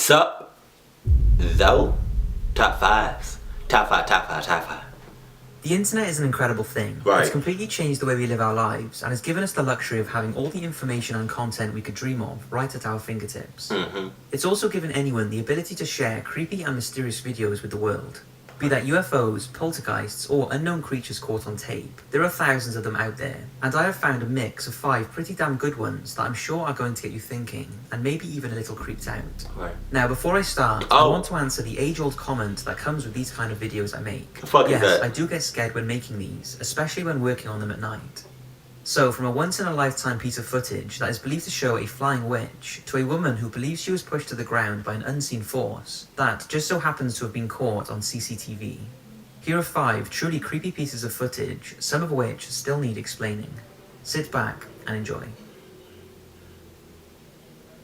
Sup? Though? Top fives. Top five, top five, top five. The internet is an incredible thing. Right. It's completely changed the way we live our lives and has given us the luxury of having all the information and content we could dream of right at our fingertips. It's also given anyone the ability to share creepy and mysterious videos with the world. Be that UFOs, poltergeists, or unknown creatures caught on tape, there are thousands of them out there, and I have found a mix of 5 pretty damn good ones that I'm sure are going to get you thinking, and maybe even a little creeped out. Right. Now, before I start, I want to answer the age-old comment that comes with these kind of videos I make. The fuck is yes, that? I do get scared when making these, especially when working on them at night. So, from a once-in-a-lifetime piece of footage that is believed to show a flying witch, to a woman who believes she was pushed to the ground by an unseen force, that just so happens to have been caught on CCTV. Here are 5 truly creepy pieces of footage, some of which still need explaining. Sit back and enjoy.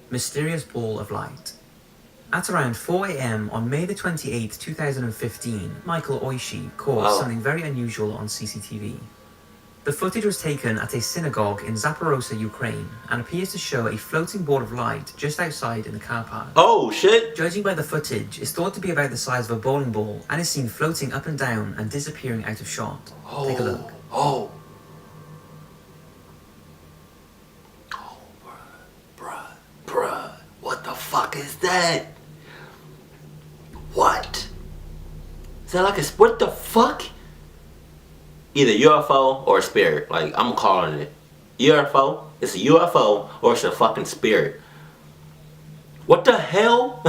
Mysterious Ball of Light. At around 4 AM on May the 28th, 2015, Michael Oishi caught something very unusual on CCTV. The footage was taken at a synagogue in Zaporozhye, Ukraine, and appears to show a floating ball of light just outside in the car park. Oh shit! Judging by the footage, it's thought to be about the size of a bowling ball and is seen floating up and down and disappearing out of shot. Take a look. Oh, bruh, what the fuck is that? What? Is that like a, what the fuck? Either UFO or a spirit. Like, I'm calling it. UFO, it's a UFO or it's a fucking spirit. What the hell?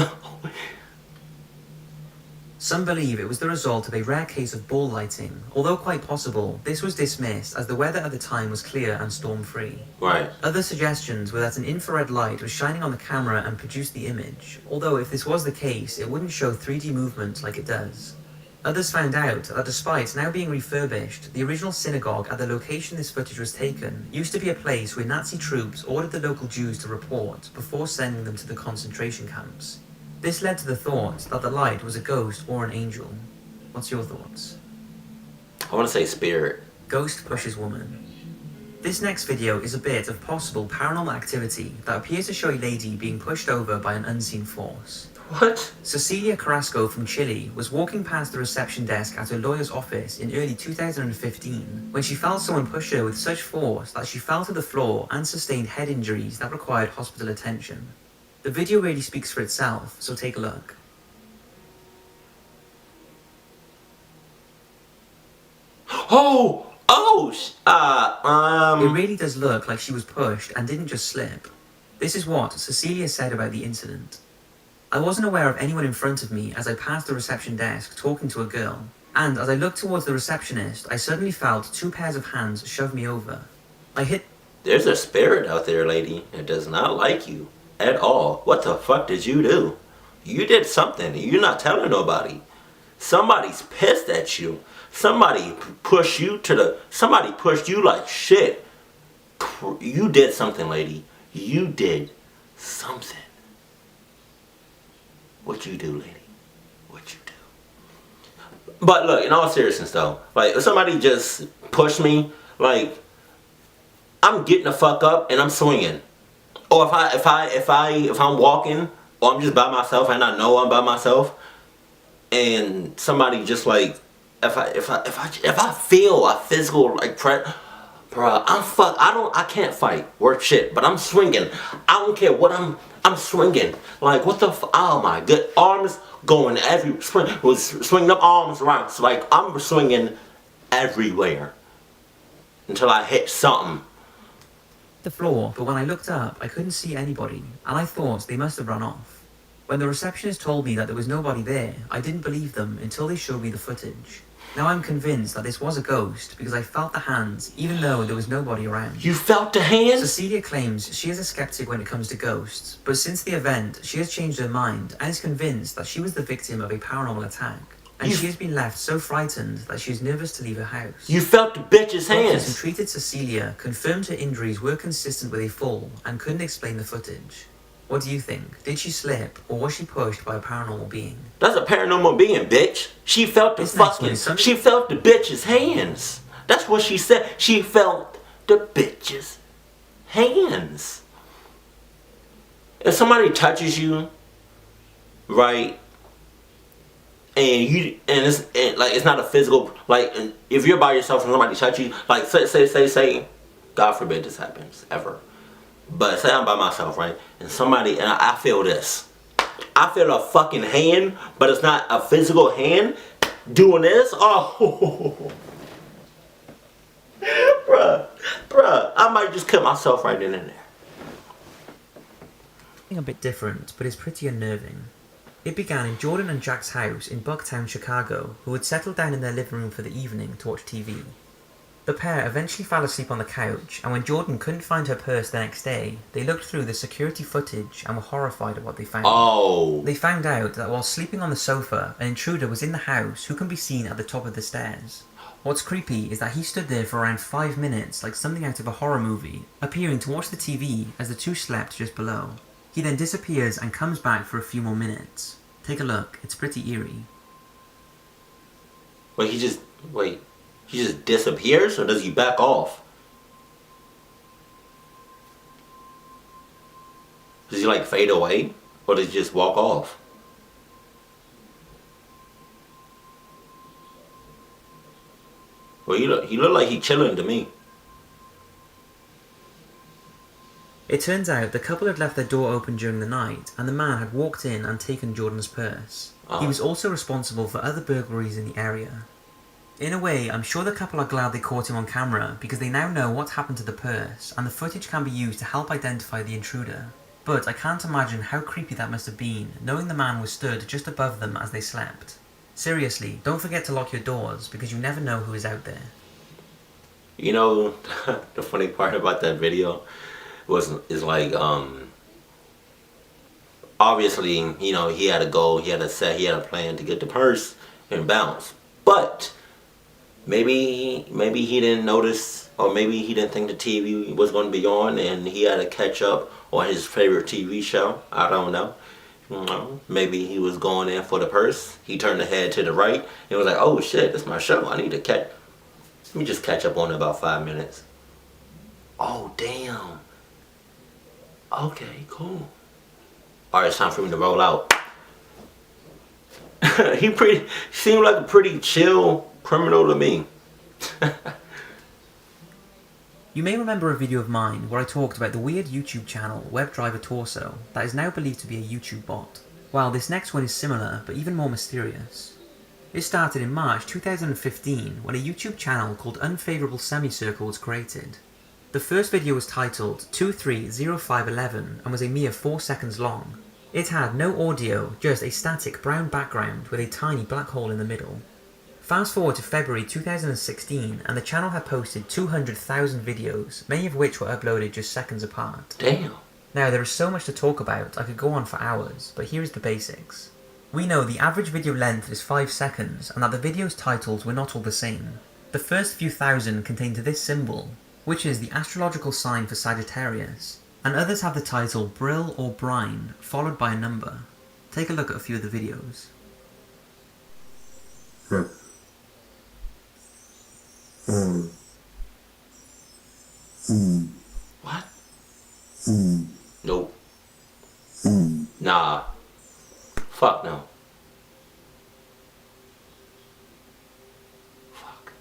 Some believe it was the result of a rare case of ball lighting, although quite possible, this was dismissed as the weather at the time was clear and storm-free. Right. Other suggestions were that an infrared light was shining on the camera and produced the image, although if this was the case, it wouldn't show 3D movement like it does. Others found out that despite now being refurbished, the original synagogue at the location this footage was taken used to be a place where Nazi troops ordered the local Jews to report before sending them to the concentration camps. This led to the thought that the light was a ghost or an angel. What's your thoughts? I want to say spirit. Ghost pushes woman. This next video is a bit of possible paranormal activity that appears to show a lady being pushed over by an unseen force. What? Cecilia Carrasco from Chile was walking past the reception desk at her lawyer's office in early 2015 when she felt someone push her with such force that she fell to the floor and sustained head injuries that required hospital attention. The video really speaks for itself, so take a look. It really does look like she was pushed and didn't just slip. This is what Cecilia said about the incident. I wasn't aware of anyone in front of me as I passed the reception desk talking to a girl, and as I looked towards the receptionist, I suddenly felt 2 pairs of hands shove me over. There's a spirit out there, lady. It does not like you at all. What the fuck did you do? You did something. You're not telling nobody. Somebody's pissed at you. Somebody pushed you like shit. You did something, lady. You did something. What you do, lady? What you do? But look, in all seriousness though, like if somebody just pushed me, like I'm getting the fuck up and I'm swinging. Or if I'm walking or I'm just by myself and I know I'm by myself, and somebody just like if I feel a physical like bruh, I can't fight worth shit, but I'm swinging. I don't care what I'm swinging. Like what the oh my good, arms going swinging up arms around. So like I'm swinging everywhere until I hit something. The floor, but when I looked up, I couldn't see anybody, and I thought they must have run off. When the receptionist told me that there was nobody there, I didn't believe them until they showed me the footage. Now I'm convinced that this was a ghost because I felt the hands, even though there was nobody around. You felt the hands? Cecilia claims she is a skeptic when it comes to ghosts, but since the event, she has changed her mind and is convinced that she was the victim of a paranormal attack. And she has been left so frightened that she is nervous to leave her house. You felt the bitch's hands. Doctors who treated Cecilia confirmed her injuries were consistent with a fall and couldn't explain the footage. What do you think? Did she slip, or was she pushed by a paranormal being? That's a paranormal being, bitch. She felt the she felt the bitch's hands. That's what she said. She felt the bitch's hands. If somebody touches you right? And it's not a physical, like, if you're by yourself and somebody touch you, like, say, God forbid this happens ever, but say I'm by myself, right, and I feel this, I feel a fucking hand, but it's not a physical hand doing this. Oh, bruh, I might just cut myself right in there. A bit different, but is pretty unnerving. It began in Jordan and Jack's house in Bucktown, Chicago, who had settled down in their living room for the evening to watch TV. The pair eventually fell asleep on the couch, and when Jordan couldn't find her purse the next day, they looked through the security footage and were horrified at what they found. Oh. They found out that while sleeping on the sofa, an intruder was in the house who can be seen at the top of the stairs. What's creepy is that he stood there for around 5 minutes like something out of a horror movie, appearing to watch the TV as the two slept just below. He then disappears and comes back for a few more minutes. Take a look, it's pretty eerie. He just disappears, or does he back off? Does he like fade away, or does he just walk off? Well, he look like he chilling to me. It turns out the couple had left their door open during the night, and the man had walked in and taken Jordan's purse. He was also responsible for other burglaries in the area. In a way, I'm sure the couple are glad they caught him on camera, because they now know what happened to the purse, and the footage can be used to help identify the intruder. But I can't imagine how creepy that must have been, knowing the man was stood just above them as they slept. Seriously, don't forget to lock your doors, because you never know who is out there. You know, the funny part about that video is like, obviously, you know, he had a goal, he had a plan to get the purse and bounce. But maybe he didn't notice, or maybe he didn't think the TV was going to be on, and he had to catch up on his favorite TV show. I don't know. You know, maybe he was going in for the purse. He turned the head to the right and was like, "Oh shit, that's my show. Let me just catch up on it about 5 minutes." Oh damn. Okay, cool. Alright, it's time for me to roll out. He seemed like a pretty chill criminal to me. You may remember a video of mine where I talked about the weird YouTube channel WebDriver Torso that is now believed to be a YouTube bot. Well, this next one is similar, but even more mysterious. It started in March 2015 when a YouTube channel called Unfavorable Semicircle was created. The first video was titled 230511 and was a mere 4 seconds long. It had no audio, just a static brown background with a tiny black hole in the middle. Fast forward to February 2016 and the channel had posted 200,000 videos, many of which were uploaded just seconds apart. Damn. Now there is so much to talk about, I could go on for hours, but here is the basics. We know the average video length is 5 seconds and that the videos' titles were not all the same. The first few thousand contained this symbol, which is the astrological sign for Sagittarius, and others have the title Brill or Brine, followed by a number. Take a look at a few of the videos. What? Nope. Nah. Fuck no. Fuck.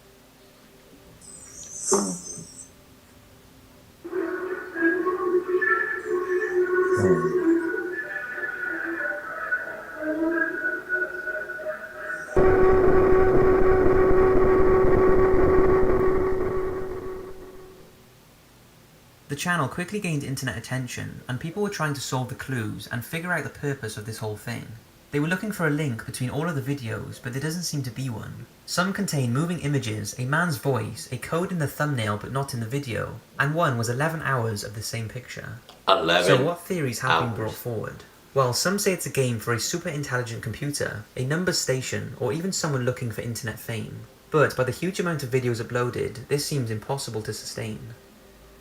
The channel quickly gained internet attention, and people were trying to solve the clues and figure out the purpose of this whole thing. They were looking for a link between all of the videos, but there doesn't seem to be one. Some contain moving images, a man's voice, a code in the thumbnail but not in the video, and one was 11 hours of the same picture. 11 So what theories have been hours. brought forward? Well, some say it's a game for a super intelligent computer, a numbers station, or even someone looking for internet fame. But by the huge amount of videos uploaded, this seems impossible to sustain.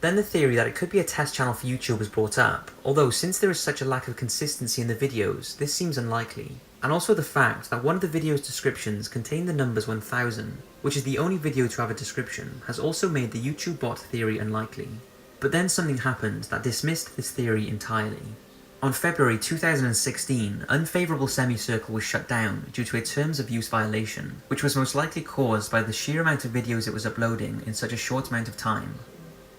Then the theory that it could be a test channel for YouTube was brought up, although since there is such a lack of consistency in the videos, this seems unlikely. And also the fact that one of the video's descriptions contained the numbers 1000, which is the only video to have a description, has also made the YouTube bot theory unlikely. But then something happened that dismissed this theory entirely. On February 2016, Unfavorable Semicircle was shut down due to a terms of use violation, which was most likely caused by the sheer amount of videos it was uploading in such a short amount of time.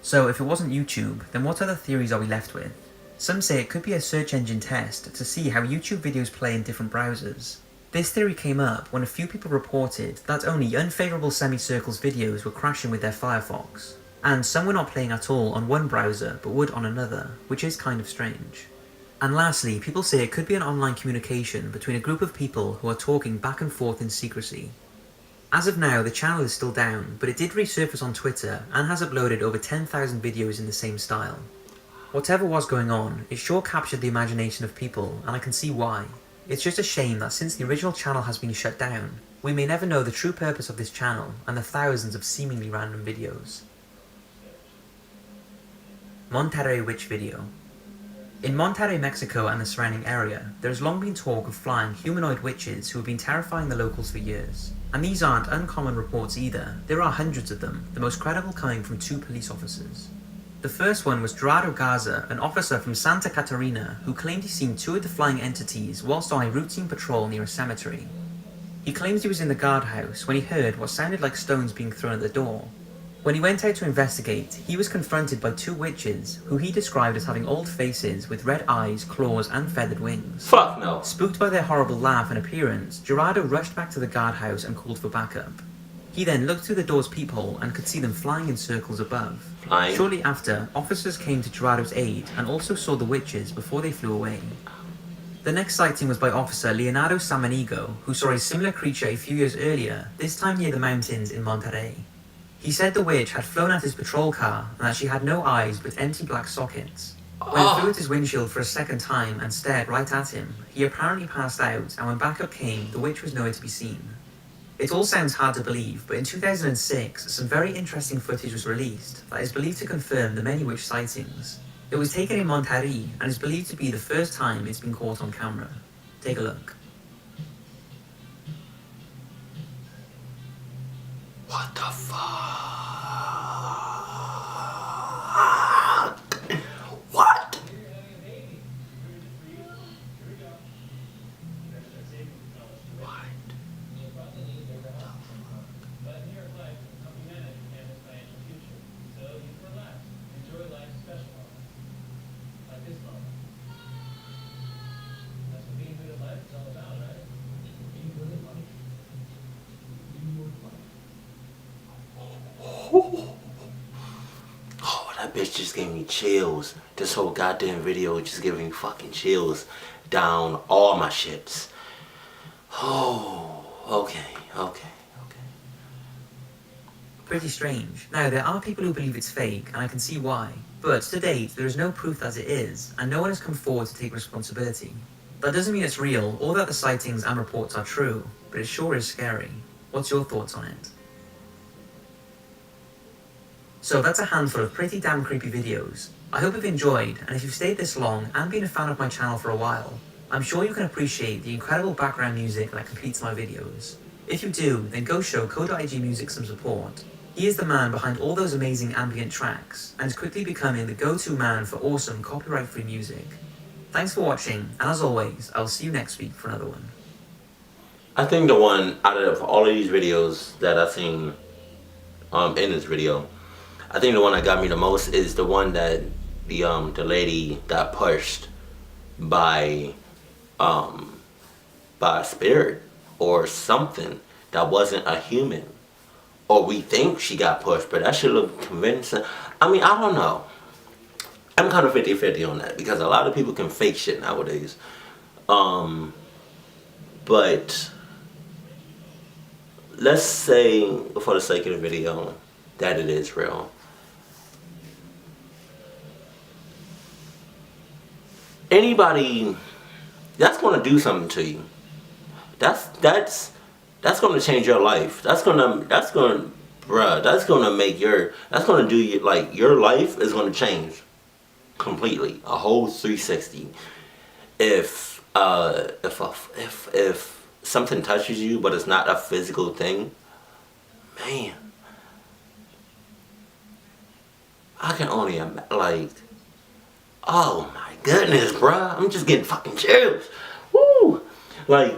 So if it wasn't YouTube, then what other theories are we left with? Some say it could be a search engine test to see how YouTube videos play in different browsers. This theory came up when a few people reported that only Unfavorable Semicircle's videos were crashing with their Firefox, and some were not playing at all on one browser but would on another, which is kind of strange. And lastly, people say it could be an online communication between a group of people who are talking back and forth in secrecy. As of now, the channel is still down, but it did resurface on Twitter and has uploaded over 10,000 videos in the same style. Whatever was going on, it sure captured the imagination of people, and I can see why. It's just a shame that since the original channel has been shut down, we may never know the true purpose of this channel and the thousands of seemingly random videos. Monterrey Witch Video. In Monterrey, Mexico and the surrounding area, there has long been talk of flying humanoid witches who have been terrifying the locals for years. And these aren't uncommon reports either, there are hundreds of them, the most credible coming from 2 police officers. The first one was Gerardo Garza, an officer from Santa Catarina, who claimed he seen 2 of the flying entities whilst on a routine patrol near a cemetery. He claims he was in the guardhouse when he heard what sounded like stones being thrown at the door. When he went out to investigate, he was confronted by 2 witches, who he described as having old faces with red eyes, claws and feathered wings. Fuck no. Spooked by their horrible laugh and appearance, Gerardo rushed back to the guardhouse and called for backup. He then looked through the door's peephole and could see them flying in circles above. Flying? Shortly after, officers came to Gerardo's aid and also saw the witches before they flew away. The next sighting was by Officer Leonardo Samanigo, who saw a similar creature a few years earlier, this time near the mountains in Monterrey. He said the witch had flown at his patrol car and that she had no eyes but empty black sockets. When it flew at his windshield for a second time and stared right at him, he apparently passed out, and when backup came, the witch was nowhere to be seen. It all sounds hard to believe, but in 2006, some very interesting footage was released that is believed to confirm the many witch sightings. It was taken in Monterrey and is believed to be the first time it's been caught on camera. Take a look. What the fuck? What? Oh, that bitch just gave me chills. This whole goddamn video just giving me fucking chills down all my shits. Oh, okay. Pretty strange. Now, there are people who believe it's fake, and I can see why. But to date, there is no proof that it is, and no one has come forward to take responsibility. That doesn't mean it's real, or that the sightings and reports are true, but it sure is scary. What's your thoughts on it? So that's a handful of pretty damn creepy videos. I hope you've enjoyed, and if you've stayed this long and been a fan of my channel for a while, I'm sure you can appreciate the incredible background music that completes my videos. If you do, then go show Code.ig Music some support. He is the man behind all those amazing ambient tracks, and is quickly becoming the go-to man for awesome copyright-free music. Thanks for watching, and as always, I'll see you next week for another one. I think the one out of all of these videos that I've seen in this video, I think the one that got me the most is the one that the lady got pushed by a spirit or something that wasn't a human. Or we think she got pushed, but that should look convincing. I mean, I don't know. I'm kind of 50-50 on that because a lot of people can fake shit nowadays. But let's say, for the sake of the video, that it is real. Anybody that's gonna do something to you. That's gonna change your life. That's gonna make your life is gonna change completely, a whole 360. If something touches you but it's not a physical thing, man, I can only oh my goodness, bruh. I'm just getting fucking chills. Woo! Like,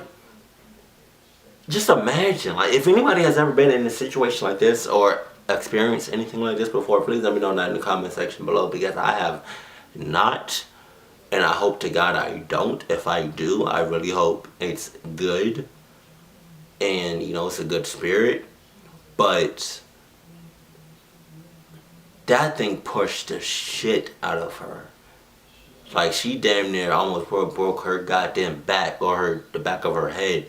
just imagine, like, if anybody has ever been in a situation like this or experienced anything like this before, please let me know that in the comment section below, because I have not, and I hope to God I don't. If I do, I really hope it's good, and, you know, it's a good spirit, but that thing pushed the shit out of her. Like, she damn near almost broke her goddamn back, or the back of her head.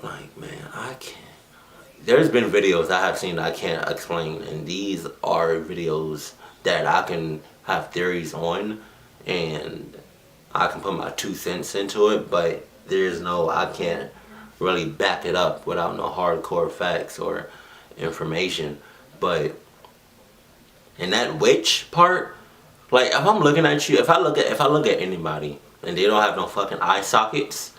Like, man, I can't. There's been videos I have seen that I can't explain, and these are videos that I can have theories on, and I can put my 2 cents into it, but I can't really back it up without no hardcore facts or information. But in that witch part, like, if I'm looking at you, if I look at anybody and they don't have no fucking eye sockets,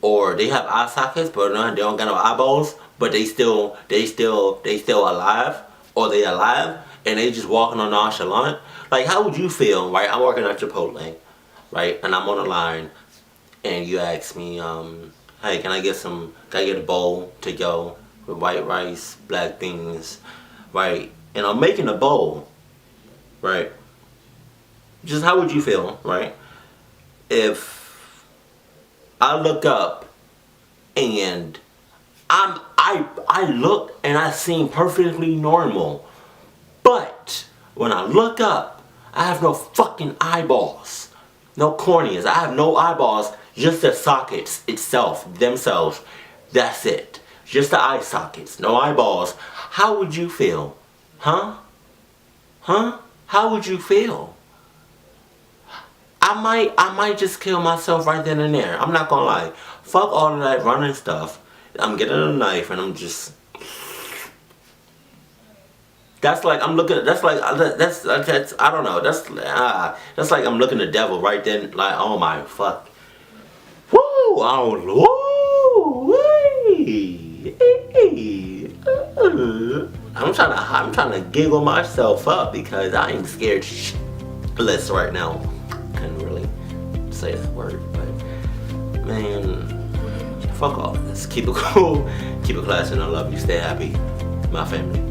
or they have eye sockets but no, they don't got no eyeballs, but they still alive, or they alive and they just walking on nonchalant, like, how would you feel, right? I'm working at Chipotle, right, and I'm on the line, and you ask me, hey, can I get a bowl to go with white rice, black beans, right? And I'm making a bowl, right? Just how would you feel, right? If I look up and I look and I seem perfectly normal, but when I look up, I have no fucking eyeballs, no corneas. I have no eyeballs, just the sockets themselves. That's it. Just the eye sockets, no eyeballs. How would you feel? Huh? How would you feel? I might just kill myself right then and there. I'm not gonna lie. Fuck all of that running stuff. I'm getting a knife and I'm just. That's like I'm looking. That's I don't know. That's like I'm looking the devil right then. Like, oh my fuck. Woo! Oh, woo! I'm trying to giggle myself up because I ain't scared shitless right now. Couldn't really say that word, but man, fuck all of this. Keep it cool, keep it classy, and I love you. Stay happy, my family.